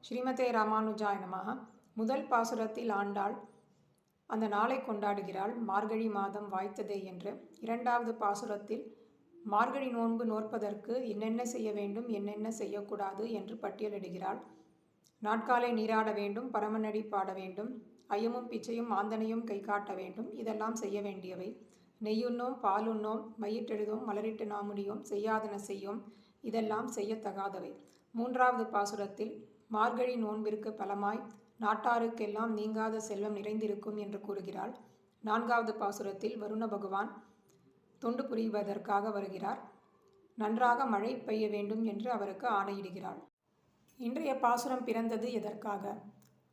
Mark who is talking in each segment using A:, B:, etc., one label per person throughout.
A: ஸ்ரீமதே ராமானுஜாய நமஹ. முதல் பாசுரத்தில் ஆண்டாள் அந்த நாளை கொண்டாடுகிறாள், மார்கழி மாதம் வாய்த்ததே என்று. இரண்டாவது பாசுரத்தில் மார்கழி நோன்பு நோற்பதற்கு என்னென்ன செய்ய வேண்டும், என்னென்ன செய்யக்கூடாது என்று பட்டியலிடுகிறாள். நாட்காலை நீராட வேண்டும், பரமனடி பாட வேண்டும், ஐயமும் பிச்சையும் ஆந்தனையும் கை காட்ட வேண்டும். இதெல்லாம் செய்ய வேண்டியவை. நெய்யுண்ணோம், பாலுண்ணோம், மையிட்டெழுதோம், மலரிட்டு நாமுடியோம், செய்யாதன செய்யோம், இதெல்லாம் செய்யத்தகாதவை. மூன்றாவது பாசுரத்தில் மார்கழி நோன்பிற்கு பலமாய் நாட்டாருக்கெல்லாம் நீங்காத செல்வம் நிறைந்திருக்கும் என்று கூறுகிறாள். நான்காவது பாசுரத்தில் வருண பகவான் தொண்டு புரிவதற்காக வருகிறார். நன்றாக மழை பெய்ய வேண்டும் என்று அவருக்கு ஆணையிடுகிறாள். இன்றைய பாசுரம் பிறந்தது எதற்காக?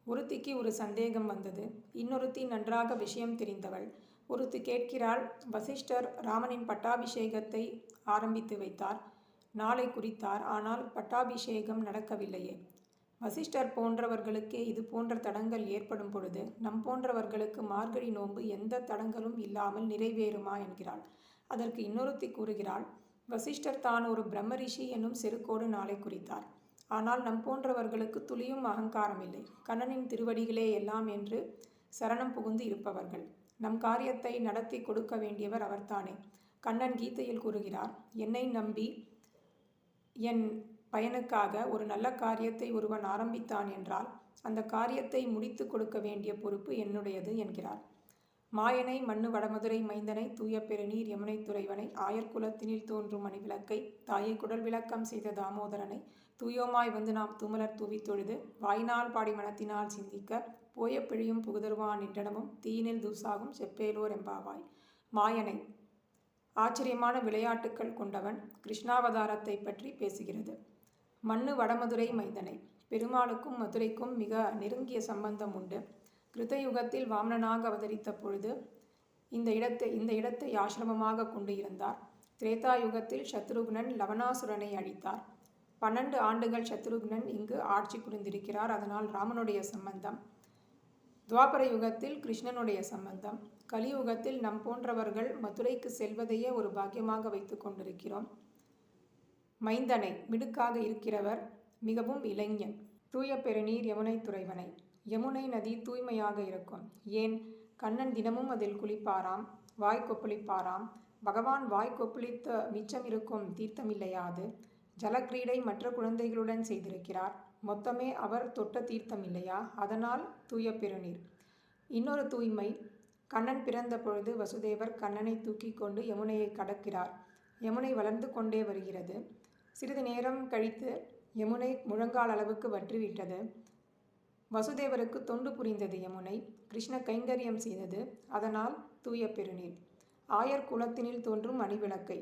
A: ஒருத்திக்கு ஒரு சந்தேகம் வந்தது. இன்னொருத்தி நன்றாக விஷயம் தெரிந்தவள். ஒருத்தி கேட்கிறாள், வசிஷ்டர் ராமனின் பட்டாபிஷேகத்தை ஆரம்பித்து வைத்தார், நாளை குறித்தார். ஆனால் பட்டாபிஷேகம் நடக்கவில்லையே. வசிஷ்டர் போன்றவர்களுக்கே இது போன்ற தடங்கள் ஏற்படும் பொழுது நம் போன்றவர்களுக்கு மார்கழி நோன்பு எந்த தடங்களும் இல்லாமல் நிறைவேறுமா என்கிறாள். அதற்கு இன்னொருத்தி கூறுகிறாள், வசிஷ்டர் தான் ஒரு பிரம்மரிஷி என்னும் செருக்கோடு நாளை குறித்தார். ஆனால் நம் போன்றவர்களுக்கு துளியும் அகங்காரம் இல்லை. கண்ணனின் திருவடிகளே எல்லாம் என்று சரணம் புகுந்து இருப்பவர்கள். நம் காரியத்தை நடத்தி கொடுக்க வேண்டியவர் அவர்தானே. கண்ணன் கீதையில் கூறுகிறார், என்னை நம்பி என் பயனுக்காக ஒரு நல்ல காரியத்தை ஒருவன் ஆரம்பித்தான் என்றால் அந்த காரியத்தை முடித்து கொடுக்க வேண்டிய பொறுப்பு என்னுடையது என்கிறார். மாயனை மண்ணு வடமதுரை மைந்தனை தூய பெருநீர் யமுனை துறைவனை ஆயர்குலத்தினில் தோன்றும் மணிவிளக்கை தாயை குடல் விளக்கம் செய்த தாமோதரனை தூயோமாய் வந்து நாம் தூமலர் தூவி தொழுது வாயினால் பாடி மனத்தினால் சிந்திக்க போய பிழியும் புகுதருவான் நின்றனமும் தீயினில் தூசாகும் செப்பேலோர் எம்பாவாய். மாயனை ஆச்சரியமான விளையாட்டுக்கள் கொண்டவன் கிருஷ்ணாவதாரத்தை பற்றி பேசுகிறது. மண்ணு வடமதுரை மைந்தனை, பெருமாளுக்கும் மதுரைக்கும் மிக நெருங்கிய சம்பந்தம் உண்டு. கிருத்தயுகத்தில் வாமனனாக அவதரித்த பொழுது இந்த இடத்தை ஆசிரமமாக கொண்டு இருந்தார். திரேதாயுகத்தில் சத்ருக்னன் லவணாசுரனை அழித்தார். 12 ஆண்டுகள் சத்ருக்னன் இங்கு ஆட்சி புரிந்திருக்கிறார். அதனால் ராமனுடைய சம்பந்தம். துவாபர யுகத்தில் கிருஷ்ணனுடைய சம்பந்தம். கலியுகத்தில் நம் போன்றவர்கள் மதுரைக்கு செல்வதையே ஒரு பாக்கியமாக வைத்து கொண்டிருக்கிறோம். மைந்தனை, மிடுக்காக இருக்கிறவர், மிகவும் இளைஞன். தூய பெருநீர் யமுனை துறைவனை, யமுனை நதி தூய்மையாக இருக்கும். ஏன், கண்ணன் தினமும் அதில் குளிப்பாராம், வாய் கொப்பளிப்பாராம். பகவான் வாய் கொப்பளித்த மிச்சம் இருக்கும் தீர்த்தமில்லையா அது? ஜலக்கிரீடை மற்ற குழந்தைகளுடன் செய்திருக்கிறார். மொத்தமே அவர் தொட்ட தீர்த்தம் இல்லையா? அதனால் தூய பெருநீர். இன்னொரு தூய்மை, கண்ணன் பிறந்த பொழுது வசுதேவர் கண்ணனை தூக்கி கொண்டு யமுனையை கடக்கிறார். யமுனை வளர்ந்து கொண்டே வருகிறது. சிறிது நேரம் கழித்து யமுனை முழங்கால் அளவுக்கு வற்றிவிட்டது. வசுதேவருக்கு தொண்டு புரிந்தது யமுனை, கிருஷ்ண கைங்கரியம் செய்தது. அதனால் தூய பெருநீர். ஆயர் குலத்தினில் தோன்றும் அணிவிளக்கை,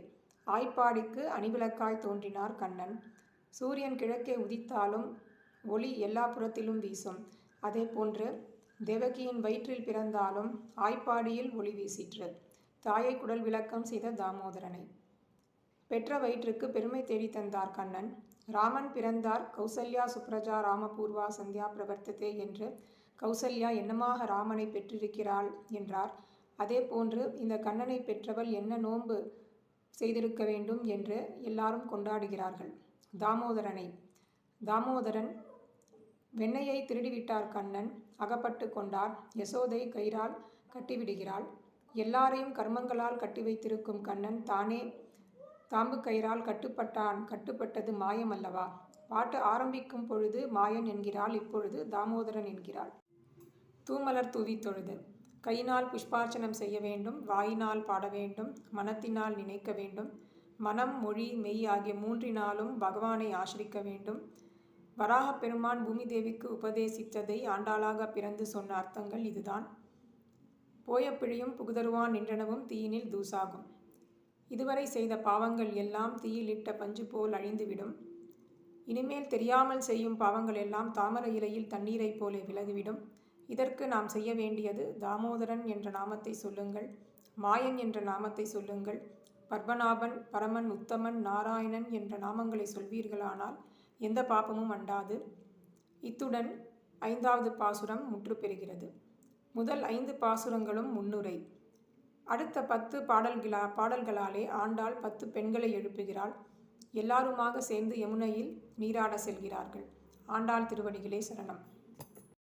A: ஆய்ப்பாடிக்கு அணிவிளக்காய் தோன்றினார் கண்ணன். சூரியன் கிழக்கே உதித்தாலும் ஒளி எல்லா புறத்திலும் வீசும். அதே போன்று தேவகியின் வயிற்றில் பிறந்தாலும் ஆய்ப்பாடியில் ஒளி வீசிற்று. தாயை குடல் விளக்கம் செய்த தாமோதரனை பெற்ற வயிற்றுக்கு பெருமை தேடி தந்தார் கண்ணன். ராமன் பிறந்தார், கௌசல்யா சுப்ரஜா ராமபூர்வா சந்தியா பிரவர்த்ததே என்று கௌசல்யா என்னமாக ராமனை பெற்றிருக்கிறாள் என்றார். அதே போன்று இந்த கண்ணனை பெற்றவள் என்ன நோன்பு செய்திருக்க வேண்டும் என்று எல்லாரும் கொண்டாடுகிறார்கள். தாமோதரன் வெண்ணையை திருடிவிட்டார் கண்ணன், அகப்பட்டு கொண்டார். யசோதை கயிறால் கட்டிவிடுகிறாள். எல்லாரையும் கர்மங்களால் கட்டி வைத்திருக்கும் கண்ணன் தானே தாம்பு கயிறால் கட்டுப்பட்டது மாயம் அல்லவா? பாட்டு ஆரம்பிக்கும் பொழுது மாயன் என்கிறாள், இப்பொழுது தாமோதரன் என்கிறாள். தூமலர் தூவி தொழுது, கையினால் புஷ்பார்ச்சனம் செய்ய வேண்டும், வாயினால் பாட வேண்டும், மனத்தினால் நினைக்க வேண்டும். மனம், மொழி, மெய் ஆகிய 3னாலும் பகவானை ஆசிரிக்க வேண்டும். வராகப் பெருமான் பூமி தேவிக்கு உபதேசித்ததை ஆண்டாளாக பிறந்து சொன்ன அர்த்தங்கள் இதுதான். போய பிழியும் புகுதருவான் நின்றனவும் தீயினில் தூசாகும். இதுவரை செய்த பாவங்கள் எல்லாம் தீயிலிட்ட பஞ்சு போல் அழிந்துவிடும். இனிமேல் தெரியாமல் செய்யும் பாவங்கள் எல்லாம் தாமரை இலையில் தண்ணீரை போல விலகிவிடும். இதற்கு நாம் செய்ய வேண்டியது, தாமோதரன் என்ற நாமத்தை சொல்லுங்கள், மாயன் என்ற நாமத்தை சொல்லுங்கள், பத்மநாபன், பரமன், உத்தமன், நாராயணன் என்ற நாமங்களை சொல்வீர்களானால் எந்த பாப்பமும் அண்டாது. இத்துடன் 5வது பாசுரம் முற்று பெறுகிறது. முதல் 5 பாசுரங்களும் முன்னுரை. அடுத்த 10 பாடல்களாலே ஆண்டாள் 10 பெண்களை எழுப்புகிறாள். எல்லாருமாக சேர்ந்து யமுனையில் நீராட செல்கிறார்கள். ஆண்டாள் திருவடிகளே சரணம்.